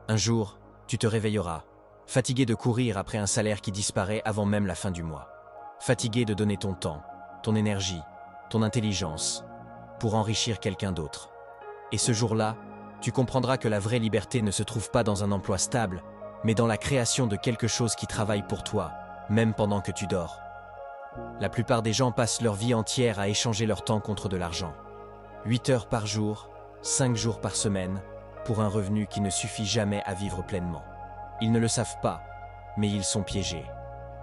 Un jour, tu te réveilleras, fatigué de courir après un salaire qui disparaît avant même la fin du mois. Fatigué de donner ton temps, ton énergie, ton intelligence, pour enrichir quelqu'un d'autre. Et ce jour-là, tu comprendras que la vraie liberté ne se trouve pas dans un emploi stable, mais dans la création de quelque chose qui travaille pour toi, même pendant que tu dors. La plupart des gens passent leur vie entière à échanger leur temps contre de l'argent. 8 heures par jour, 5 jours par semaine, pour un revenu qui ne suffit jamais à vivre pleinement. Ils ne le savent pas, mais ils sont piégés.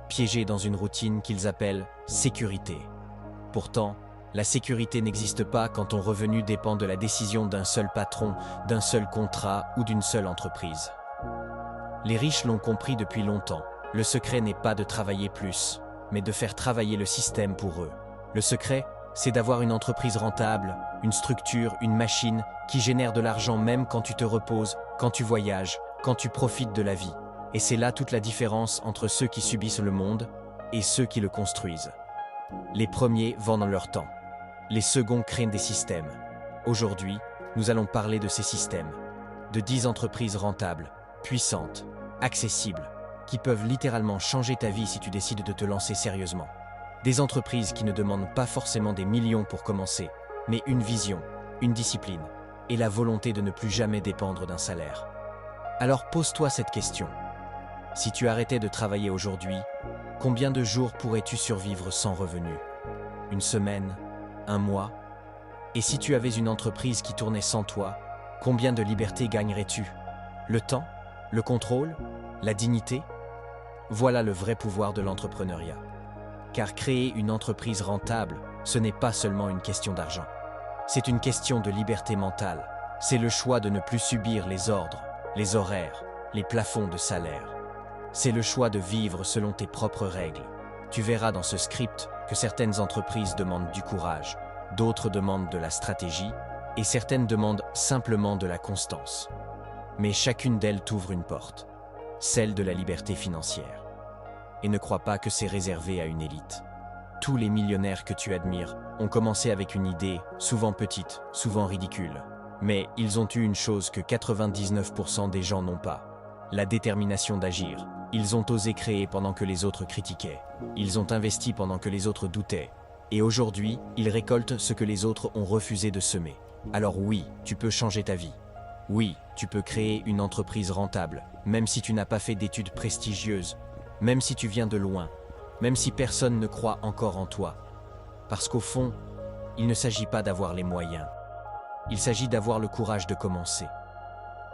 Piégés dans une routine qu'ils appellent « sécurité ». Pourtant, la sécurité n'existe pas quand ton revenu dépend de la décision d'un seul patron, d'un seul contrat ou d'une seule entreprise. Les riches l'ont compris depuis longtemps. Le secret n'est pas de travailler plus, mais de faire travailler le système pour eux. Le secret, c'est d'avoir une entreprise rentable, une structure, une machine qui génère de l'argent même quand tu te reposes, quand tu voyages, quand tu profites de la vie. Et c'est là toute la différence entre ceux qui subissent le monde et ceux qui le construisent. Les premiers vendent leur temps. Les seconds créent des systèmes. Aujourd'hui, nous allons parler de ces systèmes. De 10 entreprises rentables, puissantes, accessibles, qui peuvent littéralement changer ta vie si tu décides de te lancer sérieusement. Des entreprises qui ne demandent pas forcément des millions pour commencer, mais une vision, une discipline et la volonté de ne plus jamais dépendre d'un salaire. Alors pose-toi cette question. Si tu arrêtais de travailler aujourd'hui, combien de jours pourrais-tu survivre sans revenu? Une semaine? Un mois? Et si tu avais une entreprise qui tournait sans toi, combien de liberté gagnerais-tu? Le temps? Le contrôle? La dignité? Voilà le vrai pouvoir de l'entrepreneuriat. Car créer une entreprise rentable, ce n'est pas seulement une question d'argent. C'est une question de liberté mentale. C'est le choix de ne plus subir les ordres, les horaires, les plafonds de salaire. C'est le choix de vivre selon tes propres règles. Tu verras dans ce script que certaines entreprises demandent du courage, d'autres demandent de la stratégie, et certaines demandent simplement de la constance. Mais chacune d'elles t'ouvre une porte, celle de la liberté financière. Et ne crois pas que c'est réservé à une élite. Tous les millionnaires que tu admires ont commencé avec une idée, souvent petite, souvent ridicule. Mais ils ont eu une chose que 99% des gens n'ont pas, la détermination d'agir. Ils ont osé créer pendant que les autres critiquaient. Ils ont investi pendant que les autres doutaient. Et aujourd'hui, ils récoltent ce que les autres ont refusé de semer. Alors oui, tu peux changer ta vie. Oui, tu peux créer une entreprise rentable, même si tu n'as pas fait d'études prestigieuses, même si tu viens de loin, même si personne ne croit encore en toi. Parce qu'au fond, il ne s'agit pas d'avoir les moyens. Il s'agit d'avoir le courage de commencer.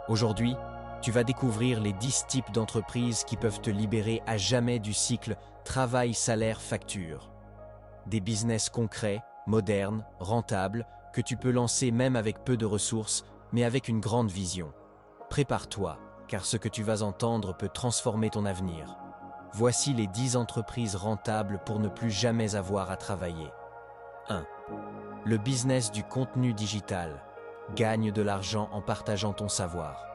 Aujourd'hui, tu vas découvrir les 10 types d'entreprises qui peuvent te libérer à jamais du cycle travail, salaire, facture. Des business concrets, modernes, rentables, que tu peux lancer même avec peu de ressources, mais avec une grande vision. Prépare-toi, car ce que tu vas entendre peut transformer ton avenir. Voici les 10 entreprises rentables pour ne plus jamais avoir à travailler. 1. Le business du contenu digital. Gagne de l'argent en partageant ton savoir.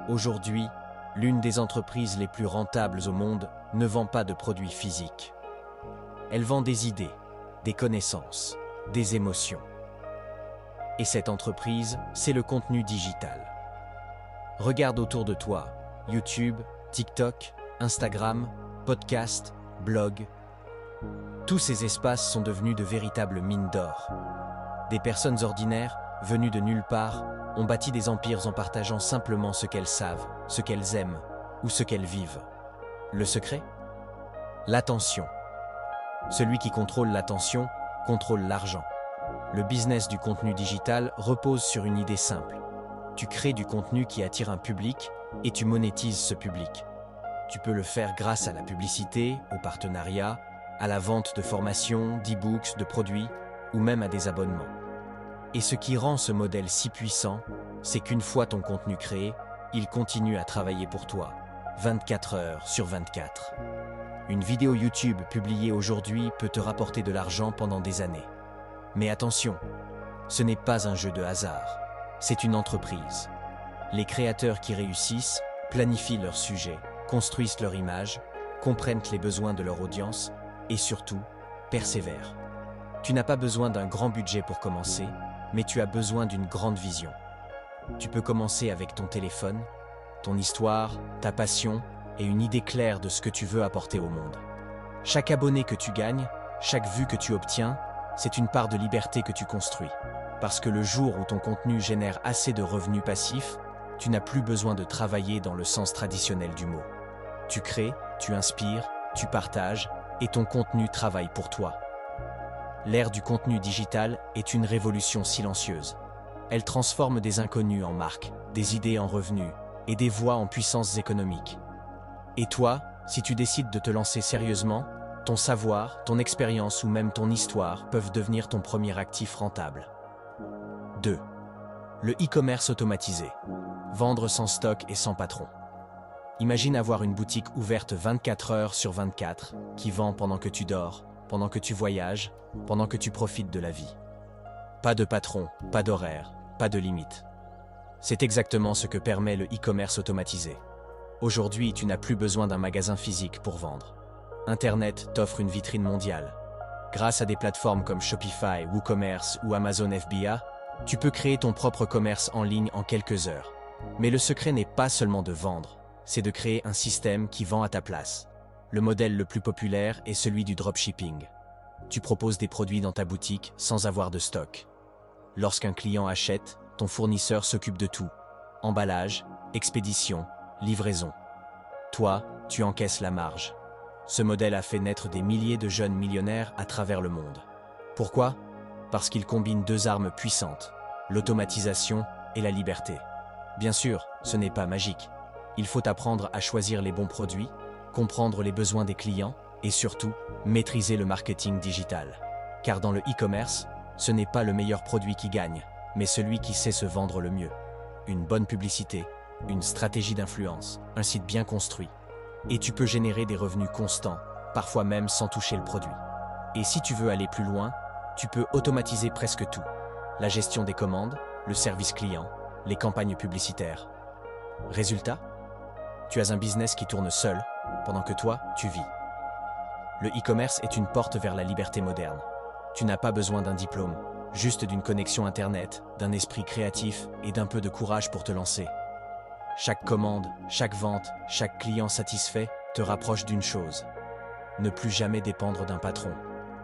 Aujourd'hui, l'une des entreprises les plus rentables au monde ne vend pas de produits physiques. Elle vend des idées, des connaissances, des émotions. Et cette entreprise, c'est le contenu digital. Regarde autour de toi, YouTube, TikTok, Instagram, podcast, blog. Tous ces espaces sont devenus de véritables mines d'or. Des personnes ordinaires, venues de nulle part, ont bâti des empires en partageant simplement ce qu'elles savent, ce qu'elles aiment ou ce qu'elles vivent. Le secret? L'attention. Celui qui contrôle l'attention contrôle l'argent. Le business du contenu digital repose sur une idée simple. Tu crées du contenu qui attire un public et tu monétises ce public. Tu peux le faire grâce à la publicité, au partenariat, à la vente de formations, d'e-books, de produits ou même à des abonnements. Et ce qui rend ce modèle si puissant, c'est qu'une fois ton contenu créé, il continue à travailler pour toi, 24 heures sur 24. Une vidéo YouTube publiée aujourd'hui peut te rapporter de l'argent pendant des années. Mais attention, ce n'est pas un jeu de hasard, c'est une entreprise. Les créateurs qui réussissent planifient leur sujet, construisent leur image, comprennent les besoins de leur audience et surtout, persévèrent. Tu n'as pas besoin d'un grand budget pour commencer, mais tu as besoin d'une grande vision. Tu peux commencer avec ton téléphone, ton histoire, ta passion et une idée claire de ce que tu veux apporter au monde. Chaque abonné que tu gagnes, chaque vue que tu obtiens, c'est une part de liberté que tu construis. Parce que le jour où ton contenu génère assez de revenus passifs, tu n'as plus besoin de travailler dans le sens traditionnel du mot. Tu crées, tu inspires, tu partages, et ton contenu travaille pour toi. L'ère du contenu digital est une révolution silencieuse. Elle transforme des inconnus en marques, des idées en revenus, et des voix en puissances économiques. Et toi, si tu décides de te lancer sérieusement, ton savoir, ton expérience ou même ton histoire peuvent devenir ton premier actif rentable. 2. Le e-commerce automatisé. Vendre sans stock et sans patron. Imagine avoir une boutique ouverte 24 heures sur 24, qui vend pendant que tu dors, pendant que tu voyages, pendant que tu profites de la vie. Pas de patron, pas d'horaire, pas de limite. C'est exactement ce que permet le e-commerce automatisé. Aujourd'hui, tu n'as plus besoin d'un magasin physique pour vendre. Internet t'offre une vitrine mondiale. Grâce à des plateformes comme Shopify, WooCommerce ou Amazon FBA, tu peux créer ton propre commerce en ligne en quelques heures. Mais le secret n'est pas seulement de vendre, c'est de créer un système qui vend à ta place. Le modèle le plus populaire est celui du dropshipping. Tu proposes des produits dans ta boutique sans avoir de stock. Lorsqu'un client achète, ton fournisseur s'occupe de tout. Emballage, expédition, livraison. Toi, tu encaisses la marge. Ce modèle a fait naître des milliers de jeunes millionnaires à travers le monde. Pourquoi ? Parce qu'il combine deux armes puissantes, l'automatisation et la liberté. Bien sûr, ce n'est pas magique. Il faut apprendre à choisir les bons produits, comprendre les besoins des clients et surtout, maîtriser le marketing digital. Car dans le e-commerce, ce n'est pas le meilleur produit qui gagne, mais celui qui sait se vendre le mieux. Une bonne publicité, une stratégie d'influence, un site bien construit. Et tu peux générer des revenus constants, parfois même sans toucher le produit. Et si tu veux aller plus loin, tu peux automatiser presque tout. La gestion des commandes, le service client, les campagnes publicitaires. Résultat ? Tu as un business qui tourne seul, pendant que toi, tu vis. Le e-commerce est une porte vers la liberté moderne. Tu n'as pas besoin d'un diplôme, juste d'une connexion Internet, d'un esprit créatif et d'un peu de courage pour te lancer. Chaque commande, chaque vente, chaque client satisfait te rapproche d'une chose. Ne plus jamais dépendre d'un patron.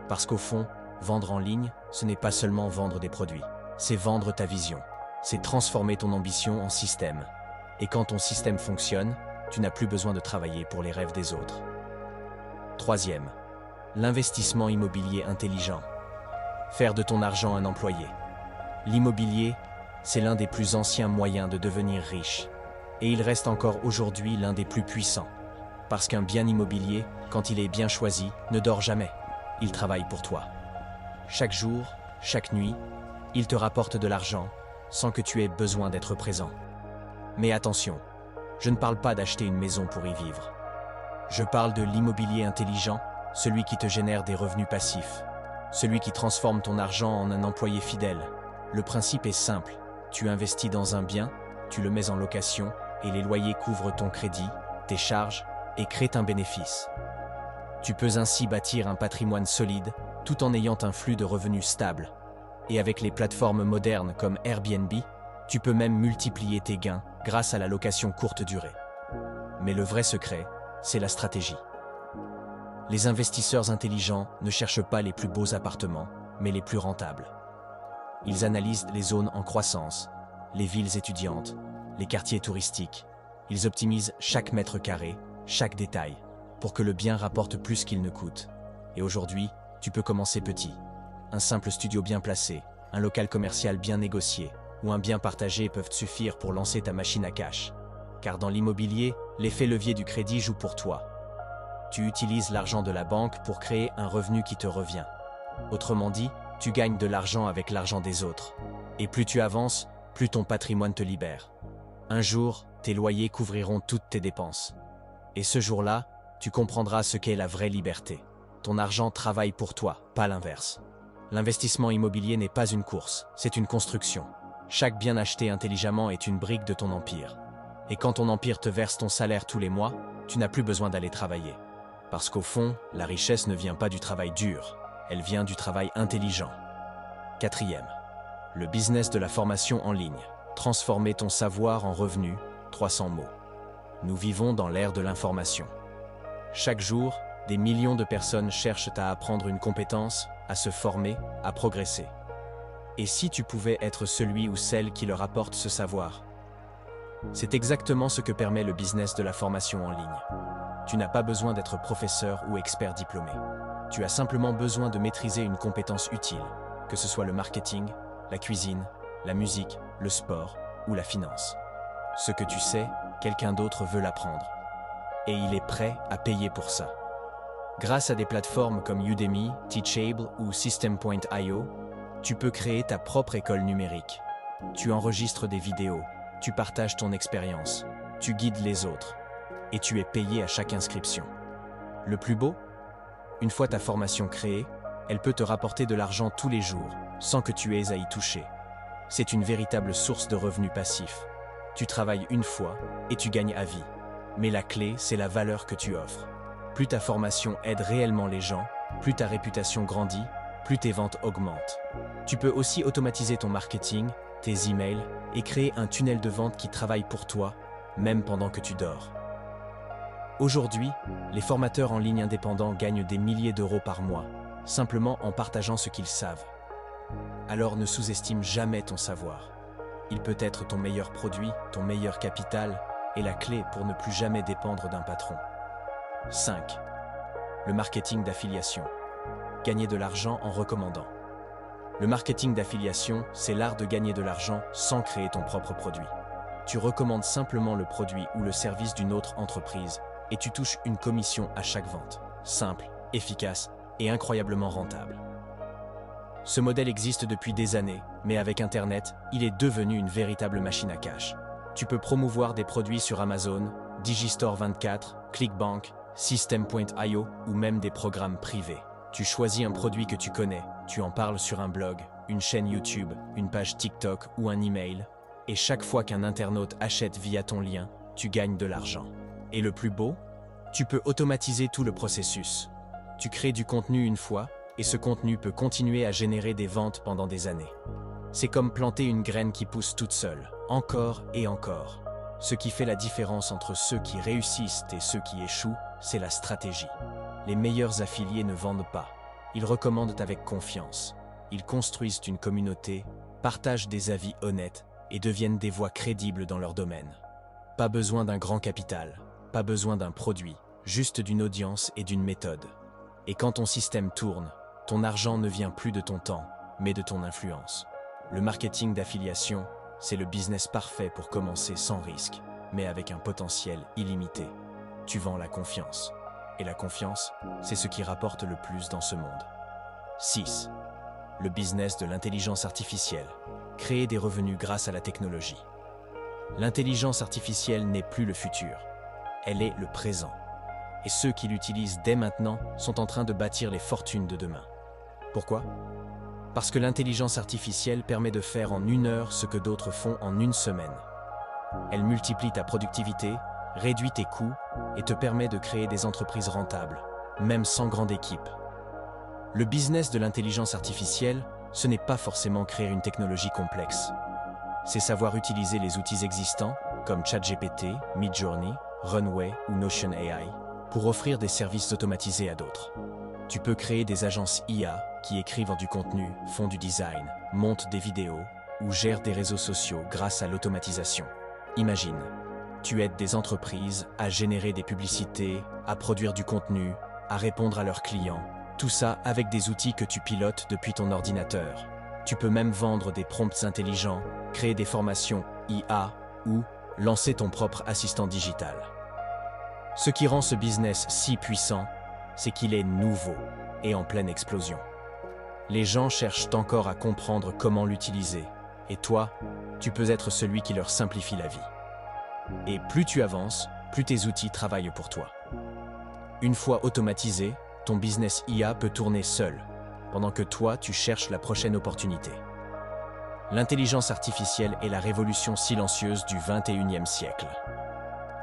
Parce qu'au fond, vendre en ligne, ce n'est pas seulement vendre des produits. C'est vendre ta vision. C'est transformer ton ambition en système. Et quand ton système fonctionne, tu n'as plus besoin de travailler pour les rêves des autres. 3e, l'investissement immobilier intelligent. Faire de ton argent un employé. L'immobilier, c'est l'un des plus anciens moyens de devenir riche. Et il reste encore aujourd'hui l'un des plus puissants. Parce qu'un bien immobilier, quand il est bien choisi, ne dort jamais. Il travaille pour toi. Chaque jour, chaque nuit, il te rapporte de l'argent sans que tu aies besoin d'être présent. Mais attention, je ne parle pas d'acheter une maison pour y vivre. Je parle de l'immobilier intelligent, celui qui te génère des revenus passifs, celui qui transforme ton argent en un employé fidèle. Le principe est simple, tu investis dans un bien, tu le mets en location et les loyers couvrent ton crédit, tes charges et créent un bénéfice. Tu peux ainsi bâtir un patrimoine solide tout en ayant un flux de revenus stable. Et avec les plateformes modernes comme Airbnb, tu peux même multiplier tes gains grâce à la location courte durée. Mais le vrai secret, c'est la stratégie. Les investisseurs intelligents ne cherchent pas les plus beaux appartements, mais les plus rentables. Ils analysent les zones en croissance, les villes étudiantes, les quartiers touristiques. Ils optimisent chaque mètre carré, chaque détail, pour que le bien rapporte plus qu'il ne coûte. Et aujourd'hui, tu peux commencer petit. Un simple studio bien placé, un local commercial bien négocié, ou un bien partagé peuvent suffire pour lancer ta machine à cash. Car dans l'immobilier, l'effet levier du crédit joue pour toi. Tu utilises l'argent de la banque pour créer un revenu qui te revient. Autrement dit, tu gagnes de l'argent avec l'argent des autres. Et plus tu avances, plus ton patrimoine te libère. Un jour, tes loyers couvriront toutes tes dépenses. Et ce jour-là, tu comprendras ce qu'est la vraie liberté. Ton argent travaille pour toi, pas l'inverse. L'investissement immobilier n'est pas une course, c'est une construction. Chaque bien acheté intelligemment est une brique de ton empire. Et quand ton empire te verse ton salaire tous les mois, tu n'as plus besoin d'aller travailler. Parce qu'au fond, la richesse ne vient pas du travail dur, elle vient du travail intelligent. 4e, le business de la formation en ligne. Transformer ton savoir en revenu, 300 mots. Nous vivons dans l'ère de l'information. Chaque jour, des millions de personnes cherchent à apprendre une compétence, à se former, à progresser. Et si tu pouvais être celui ou celle qui leur apporte ce savoir? C'est exactement ce que permet le business de la formation en ligne. Tu n'as pas besoin d'être professeur ou expert diplômé. Tu as simplement besoin de maîtriser une compétence utile, que ce soit le marketing, la cuisine, la musique, le sport ou la finance. Ce que tu sais, quelqu'un d'autre veut l'apprendre. Et il est prêt à payer pour ça. Grâce à des plateformes comme Udemy, Teachable ou System.io, tu peux créer ta propre école numérique. Tu enregistres des vidéos, tu partages ton expérience, tu guides les autres, et tu es payé à chaque inscription. Le plus beau? Une fois ta formation créée, elle peut te rapporter de l'argent tous les jours, sans que tu aies à y toucher. C'est une véritable source de revenus passifs. Tu travailles une fois et tu gagnes à vie. Mais la clé, c'est la valeur que tu offres. Plus ta formation aide réellement les gens, plus ta réputation grandit, plus tes ventes augmentent. Tu peux aussi automatiser ton marketing, tes emails et créer un tunnel de vente qui travaille pour toi, même pendant que tu dors. Aujourd'hui, les formateurs en ligne indépendants gagnent des milliers d'euros par mois, simplement en partageant ce qu'ils savent. Alors ne sous-estime jamais ton savoir. Il peut être ton meilleur produit, ton meilleur capital et la clé pour ne plus jamais dépendre d'un patron. 5. Le marketing d'affiliation. Gagner de l'argent en recommandant. Le marketing d'affiliation, c'est l'art de gagner de l'argent sans créer ton propre produit. Tu recommandes simplement le produit ou le service d'une autre entreprise et tu touches une commission à chaque vente. Simple, efficace et incroyablement rentable. Ce modèle existe depuis des années, mais avec Internet, il est devenu une véritable machine à cash. Tu peux promouvoir des produits sur Amazon, Digistore24, Clickbank, System.io ou même des programmes privés. Tu choisis un produit que tu connais, tu en parles sur un blog, une chaîne YouTube, une page TikTok ou un email, et chaque fois qu'un internaute achète via ton lien, tu gagnes de l'argent. Et le plus beau? Tu peux automatiser tout le processus. Tu crées du contenu une fois, et ce contenu peut continuer à générer des ventes pendant des années. C'est comme planter une graine qui pousse toute seule, encore et encore. Ce qui fait la différence entre ceux qui réussissent et ceux qui échouent, c'est la stratégie. Les meilleurs affiliés ne vendent pas. Ils recommandent avec confiance. Ils construisent une communauté, partagent des avis honnêtes et deviennent des voix crédibles dans leur domaine. Pas besoin d'un grand capital, pas besoin d'un produit, juste d'une audience et d'une méthode. Et quand ton système tourne, ton argent ne vient plus de ton temps, mais de ton influence. Le marketing d'affiliation, c'est le business parfait pour commencer sans risque, mais avec un potentiel illimité. Tu vends la confiance. Et la confiance, c'est ce qui rapporte le plus dans ce monde. 6. Le business de l'intelligence artificielle. Créer des revenus grâce à la technologie. L'intelligence artificielle n'est plus le futur. Elle est le présent. Et ceux qui l'utilisent dès maintenant sont en train de bâtir les fortunes de demain. Pourquoi? Parce que l'intelligence artificielle permet de faire en 1 heure ce que d'autres font en 1 semaine. Elle multiplie ta productivité, réduit tes coûts et te permet de créer des entreprises rentables, même sans grande équipe. Le business de l'intelligence artificielle, ce n'est pas forcément créer une technologie complexe. C'est savoir utiliser les outils existants, comme ChatGPT, Midjourney, Runway ou Notion AI, pour offrir des services automatisés à d'autres. Tu peux créer des agences IA qui écrivent du contenu, font du design, montent des vidéos ou gèrent des réseaux sociaux grâce à l'automatisation. Imagine, tu aides des entreprises à générer des publicités, à produire du contenu, à répondre à leurs clients, tout ça avec des outils que tu pilotes depuis ton ordinateur. Tu peux même vendre des prompts intelligents, créer des formations IA ou lancer ton propre assistant digital. Ce qui rend ce business si puissant, c'est qu'il est nouveau et en pleine explosion. Les gens cherchent encore à comprendre comment l'utiliser, et toi, tu peux être celui qui leur simplifie la vie. Et plus tu avances, plus tes outils travaillent pour toi. Une fois automatisé, ton business IA peut tourner seul, pendant que toi, tu cherches la prochaine opportunité. L'intelligence artificielle est la révolution silencieuse du 21e siècle.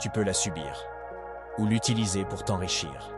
Tu peux la subir ou l'utiliser pour t'enrichir.